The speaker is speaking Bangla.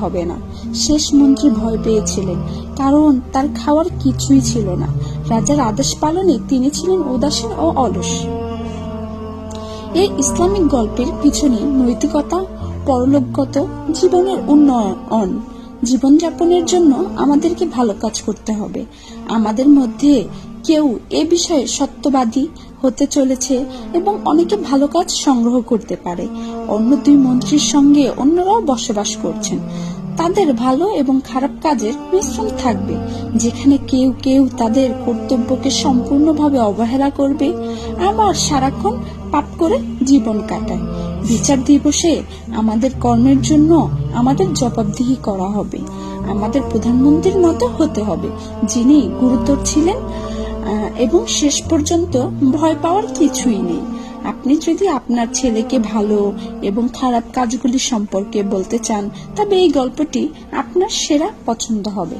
হবে না। শেষ মন্ত্রী ভয় পেয়েছিলেন, কারণ তার খাওয়ার কিছুই ছিল না। রাজার আদেশ পালনে তিনি ছিলেন উদাসীন ও অলস। এই ইসলামিক গল্পের পিছনে নৈতিকতা, পরলোকগত জীবনের উন্নয়ন। জীবনযাপনের জন্য আমাদেরকে ভালো কাজ করতে হবে। আমাদের মধ্যে কেউ এ বিষয়ে সত্যবাদী হতে চলেছে এবং অনেকে ভালো কাজ সংগ্রহ করতে পারে। অন্য দুই মন্ত্রীর সঙ্গে অন্যরাও বসবাস করছেন। তাদের ভালো এবং খারাপ কাজের মিশ্রণ থাকবে, যেখানে কেউ কেউ তাদের কর্তব্যকে সম্পূর্ণভাবে অবহেলা করবে, আবার সারাক্ষণ পাপ করে জীবন কাটায়। বিচার দিবসে আমাদের কর্মের জন্য আমাদের জবাবদিহি করা হবে। আমাদের প্রধানমন্ত্রীর মতো হতে হবে, যিনি গুরুতর ছিলেন এবং শেষ পর্যন্ত ভয় পাওয়ার কিছুই নেই। আপনি যদি আপনার ছেলেকে ভালো এবং খারাপ কাজগুলি সম্পর্কে বলতে চান, তবে এই গল্পটি আপনার সেরা পছন্দ হবে।